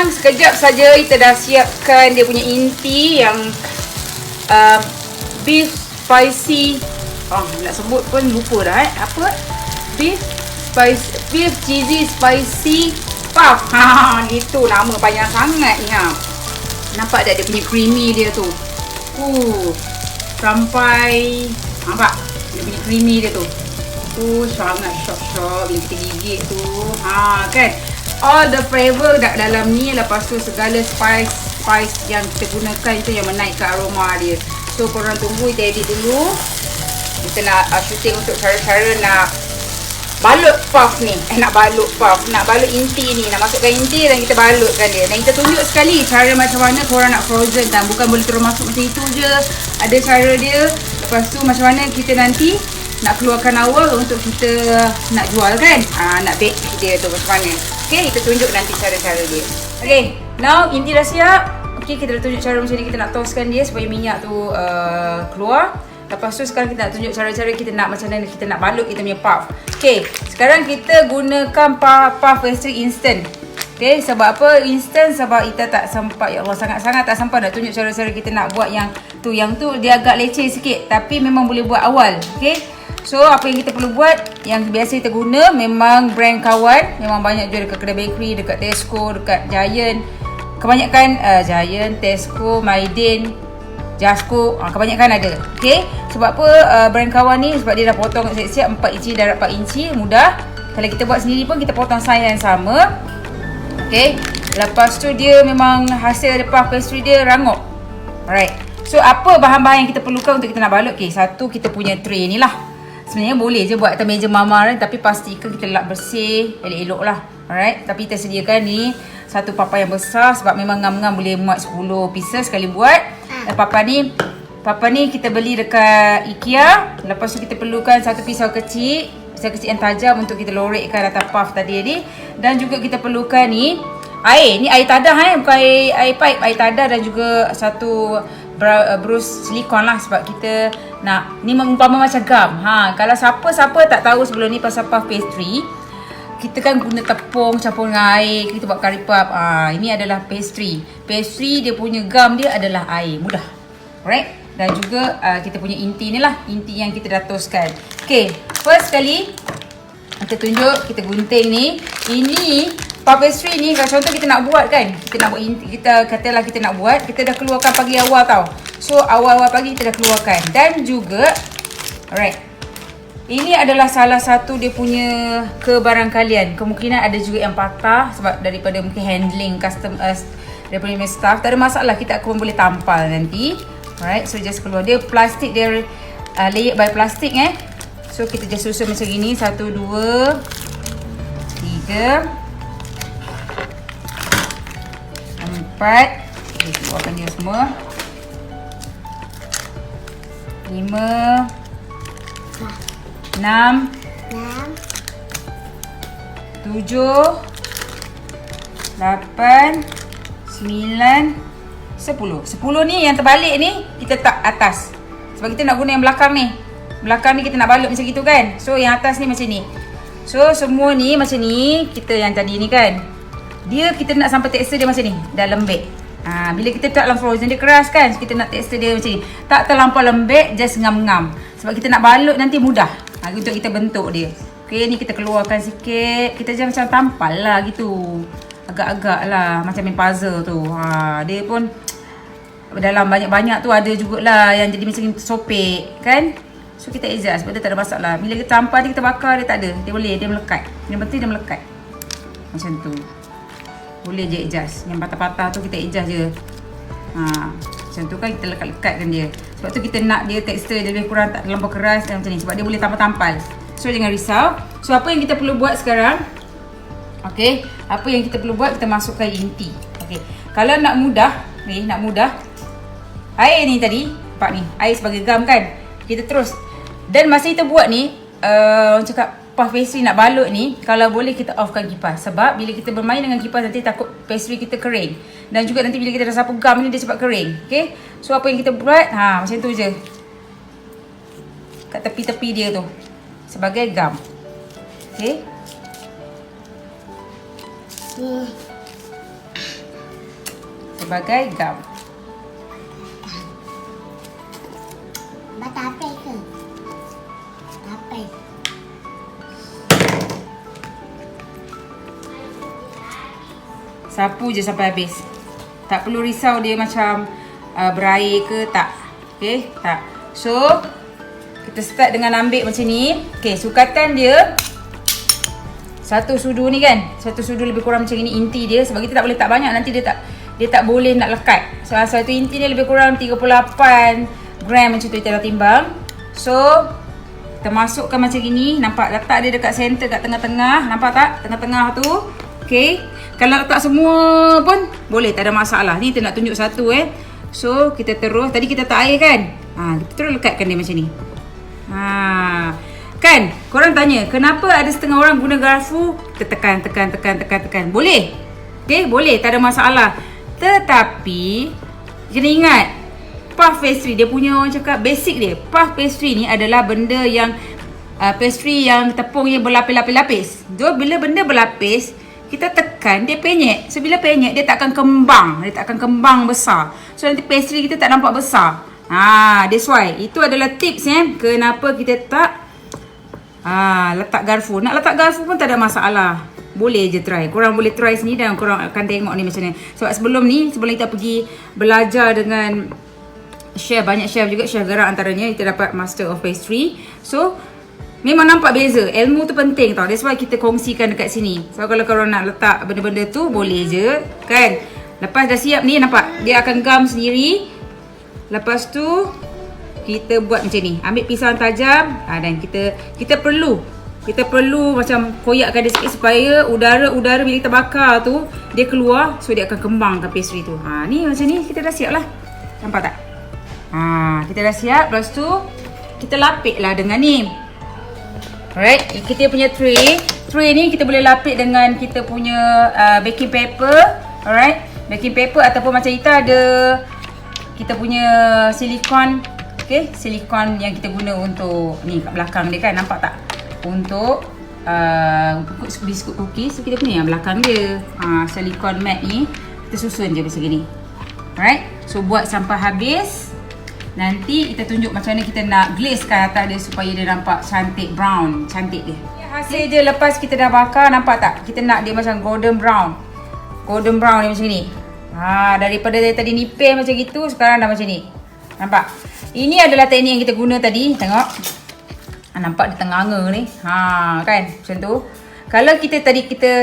sekarang sekejap saja kita dah siapkan dia punya inti yang beef spicy. Nak sebut pun lupa dah apa? Beef cheesy spicy puff. Gitu nama panjang sangat ni Nampak tak dia punya creamy dia tu. Sampai nampak dia punya creamy dia tu. Sangat syok-syok bila kita gigit tu. Kan? All the flavor kat dalam ni. Lepas tu segala spice yang kita gunakan tu yang menaikkan aroma dia. So korang tunggu, kita edit dulu. Kita nak shooting untuk cara-cara nak balut puff ni. Nak balut inti ni. Nak masukkan inti dan kita balutkan dia. Dan kita tunjuk sekali cara macam mana korang nak frozen kan. Bukan boleh terus masuk macam itu je. Ada cara dia. Lepas tu macam mana kita nanti nak keluarkan awal untuk kita nak jual kan. Nak bake dia tu macam mana. Okay, kita tunjuk nanti cara-cara dia. Okay, now inti dah siap. Okay, kita dah tunjuk cara macam ni kita nak toastkan dia supaya minyak tu keluar. Lepas tu sekarang kita nak tunjuk cara-cara kita nak macam mana kita nak balut kita punya puff. Okay, sekarang kita gunakan puff pastry instant. Okay, sebab apa instant? Sebab kita tak sempat, ya Allah, sangat-sangat tak sempat nak tunjuk cara-cara kita nak buat yang tu dia agak leceh sikit. Tapi memang boleh buat awal. Okay, so apa yang kita perlu buat, yang biasa kita guna memang brand kawan. Memang banyak jual dekat kedai bakery, dekat Tesco, dekat Giant. Kebanyakan Giant, Tesco, Maidin, Jasco, kebanyakan ada. Okay, sebab apa brand kawan ni? Sebab dia dah potong siap-siap 4 inci darab 4 inci, mudah. Kalau kita buat sendiri pun kita potong saiz yang sama. Okay, lepas tu dia memang hasil puff pastry dia rangup. Alright, so apa bahan-bahan yang kita perlukan untuk kita nak balut? Okay, satu kita punya tray ni lah. Sebenarnya boleh je buat atas meja mama kan, tapi pastikan kita lap bersih, elok-elok lah. Alright, tapi kita sediakan ni satu papan yang besar sebab memang ngam-ngam boleh muat 10 pieces sekali buat. Papan ni kita beli dekat IKEA. Lepas tu kita perlukan satu pisau kecil yang tajam untuk kita lorekkan atas puff tadi. Dan juga kita perlukan ni air. Ni air tadah bukan air pipe, air tadah dan juga satu brus silikon lah sebab kita nak ni mengumpama macam gam. Kalau siapa tak tahu sebelum ni pasal puff pastry, kita kan guna tepung campur dengan air, kita buat curry puff. Ini adalah pastry. Pastry dia punya gam dia adalah air. Mudah. Alright. Dan juga kita punya inti ni lah, inti yang kita dah toastkan. Okay, first kali kita tunjuk, kita gunting ni. Ini puff pastry ni kalau contoh kita nak buat kan, kita nak buat inti, kita katalah kita nak buat, kita dah keluarkan pagi awal tau. So awal-awal pagi kita dah keluarkan. Dan juga alright, ini adalah salah satu dia punya kebarangkalian. Kemungkinan ada juga yang patah sebab daripada mungkin handling customers daripada staff. Tak ada masalah, kita akan boleh tampal nanti. Alright, so just keluar dia plastik dia layered by plastik So kita just susun macam gini. 1, 2, 3. Empat. Okay, keluarkan dia semua. 5, 6, 7, 8, 9, 10. 10 ni yang terbalik ni kita tak atas. Sebab kita nak guna yang belakang ni. Belakang ni kita nak balut macam gitu kan. So yang atas ni macam ni. So semua ni macam ni. Kita yang tadi ni kan, dia kita nak sampai tekstur dia macam ni, dah lembek. Bila kita letak dalam frozen dia keras kan. So kita nak tekstur dia macam ni, tak terlampau lembek, just ngam-ngam. Sebab kita nak balut nanti mudah untuk kita bentuk dia. Okay, ni kita keluarkan sikit. Kita jangan macam tampal lah gitu, agak-agak lah macam main puzzle tu. Dia pun dalam banyak-banyak tu ada jugalah yang jadi macam sopek kan. So kita adjust sebab dia tak ada masalah. Bila kita tampal dia, kita bakar dia tak ada. Dia boleh, dia melekat. Yang penting dia melekat. Macam tu. Boleh je adjust. Yang patah-patah tu kita adjust je. Macam tu kan kita lekat-lekatkan dia. Sebab tu kita nak dia tekstur dia lebih kurang tak terlampau keras dan macam ni. Sebab dia boleh tampal-tampal. So jangan risau. So apa yang kita perlu buat sekarang? Okay, apa yang kita perlu buat, kita masukkan inti. Okay, kalau nak mudah, air ni tadi, nampak ni, air sebagai gam kan. Kita terus. Dan masa kita buat ni, orang cakap puff pastry nak balut ni, kalau boleh kita offkan kipas. Sebab bila kita bermain dengan kipas nanti takut pastry kita kering. Dan juga nanti bila kita dah sapu gam ni dia cepat kering. Okay, so apa yang kita buat, macam tu je. Kat tepi-tepi dia tu, sebagai gam. Okay. sebagai gam. Tape ke? Tape. Sapu je sampai habis. Tak perlu risau dia macam berair ke tak. Okay, tak. So, kita start dengan ambil macam ni. Okay, sukatan dia satu sudu ni kan. Satu sudu lebih kurang macam ni inti dia. Sebab kita tak boleh tak banyak, nanti dia tak boleh nak lekat. So, satu inti dia lebih kurang 38 gram macam tu kita dah timbang. So, kita masukkan macam gini. Nampak letak dia dekat center, kat tengah-tengah. Nampak tak? Tengah-tengah tu. Okay. Kalau letak semua pun boleh, tak ada masalah. Ni kita nak tunjuk satu So, kita terus. Tadi kita letak air kan? Kita terus lekatkan dia macam ni. Kan? Korang tanya, kenapa ada setengah orang guna garfu? Kita tekan. Boleh? Okay, boleh. Tak ada masalah. Tetapi, kena ingat, puff pastry, dia punya orang cakap basic dia. Puff pastry ni adalah benda yang pastry yang tepungnya berlapis-lapis. So, bila benda berlapis, kita tekan, dia penyek. So, bila penyek, dia tak akan kembang. Dia tak akan kembang besar. So, nanti pastry kita tak nampak besar. That's why. Itu adalah tips kenapa kita tak letak garfu. Nak letak garfu pun tak ada masalah. Boleh je try. Korang boleh try sendiri dan korang akan tengok ni macam ni. Sebab sebelum kita pergi belajar dengan chef, banyak chef juga, chef gerak antaranya, kita dapat Master of Pastry. So, memang nampak beza. Ilmu tu penting tau. That's why kita kongsikan dekat sini. So, kalau korang nak letak benda-benda tu, boleh je. Kan? Lepas dah siap ni, nampak? Dia akan gam sendiri. Lepas tu, kita buat macam ni. Ambil pisau tajam. Dan kita perlu macam koyakkan dia sikit supaya udara bila kita bakar tu, dia keluar. So, dia akan kembangkan pastry tu. Ni macam ni, kita dah siap lah. Nampak tak? Kita dah siap. Lepas tu, kita lapik lah dengan ni. Alright, kita punya tray. Tray ni kita boleh lapik dengan kita punya baking paper. Alright, baking paper ataupun macam kita ada kita punya silikon. Okay, silikon yang kita guna untuk ni kat belakang dia kan, nampak tak? Untuk biskut cookies, so kita punya yang belakang dia. Silikon mat ni kita susun je macam gini. Alright, so buat sampai habis. Nanti kita tunjuk macam mana kita nak glazekan atas dia supaya dia nampak cantik, brown, cantik dia. Hasil dia lepas kita dah bakar, nampak tak? Kita nak dia macam golden brown. Golden brown dia macam ni. Daripada tadi nipis macam gitu, sekarang dah macam ni. Nampak? Ini adalah teknik yang kita guna tadi. Tengok. Nampak dia tenganga ni. Kan? Macam tu. Kalau kita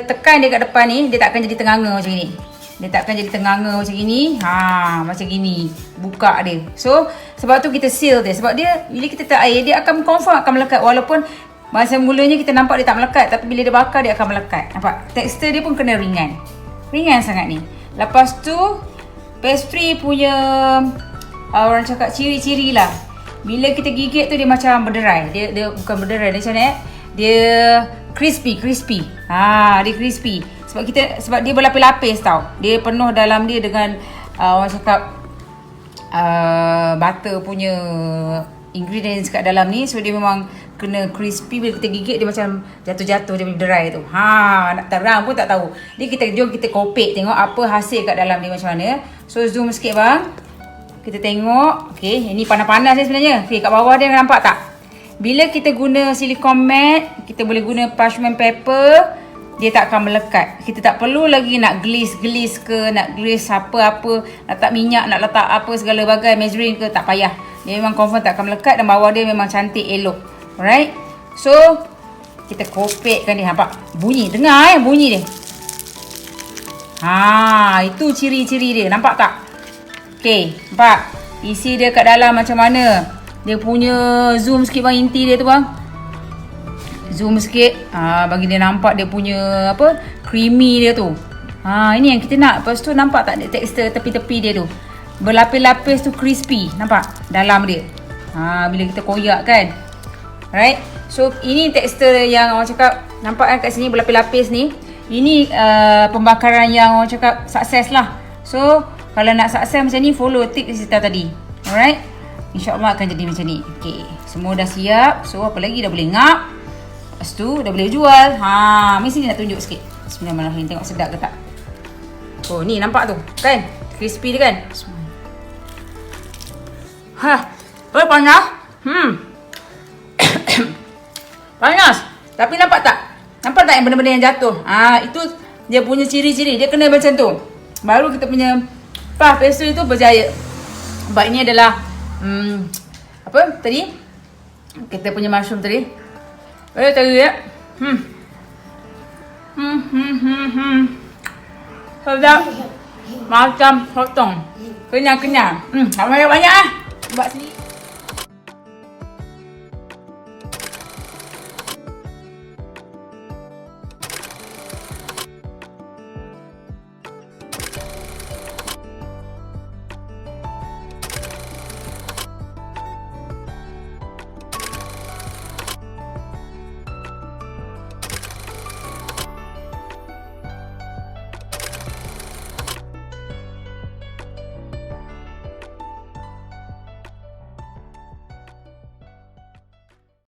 tekan dia kat depan ni, dia tak akan jadi tenganga macam ni. Dia tak akan jadi tenganga macam gini. Macam gini. Buka dia. So, sebab tu kita seal dia. Sebab dia, bila kita letak air, dia akan confirm akan melekat. Walaupun masa mulanya kita nampak dia tak melekat. Tapi bila dia bakar, dia akan melekat. Nampak? Tekstur dia pun kena ringan. Ringan sangat ni. Lepas tu, pastry punya, orang cakap ciri-ciri lah. Bila kita gigit tu, dia macam berderai. Dia bukan berderai. Dia macam ni. Dia crispy. Dia crispy. Sebab dia berlapis-lapis tau. Dia penuh dalam dia dengan orang cakap butter punya ingredients kat dalam ni. So dia memang kena crispy. Bila kita gigit dia macam jatuh-jatuh, dia berderai tu. Nak terang pun tak tahu. Jom kita kopek tengok apa hasil kat dalam dia macam mana. So zoom sikit bang. Kita tengok. Okay, ini panas-panas dia sebenarnya. Okay, kat bawah dia nampak tak? Bila kita guna silicone mat, kita boleh guna parchment paper, dia tak akan melekat. Kita tak perlu lagi nak glaze ke, nak glaze apa-apa, nak letak minyak, nak letak apa segala bagai, margarine ke, tak payah. Dia memang confirm tak akan melekat dan bawah dia memang cantik, elok. Alright. So, kita kopekkan dia. Nampak? Bunyi. Dengar bunyi dia. Itu ciri-ciri dia. Nampak tak? Okay. Nampak? Isi dia kat dalam macam mana? Dia punya zoom sikit bang, inti dia tu bang. Zoom sikit. Bagi dia nampak dia punya apa? Creamy dia tu. Ini yang kita nak. Lepas tu nampak tak tekstur tepi-tepi dia tu? Berlapis-lapis tu crispy. Nampak? Dalam dia. Bila kita koyak kan. Right? So ini tekstur yang orang cakap, nampak kan kat sini berlapis-lapis ni. Ini pembakaran yang orang cakap sukses lah. So kalau nak sukses macam ni, follow tip kita tadi. Alright? InsyaAllah akan jadi macam ni. Okay. Semua dah siap. So apa lagi, dah boleh ngap. Lepas tu dah boleh jual. Mesti nak tunjuk sikit. Bismillahirrahmanirrahim. Tengok sedap ke tak. Oh ni nampak tu kan. Crispy dia kan. Ha, panas. Panas. Tapi nampak tak? Nampak tak yang benda-benda yang jatuh? Itu dia punya ciri-ciri. Dia kena macam tu. Baru kita punya puff pastry tu berjaya. Sebab ini adalah apa tadi? Kita punya mushroom tadi. Tadi ya. Sedap. Macam sotong. Kenyang-kenyang. Tak banyak-banyak ah. Buat sendiri.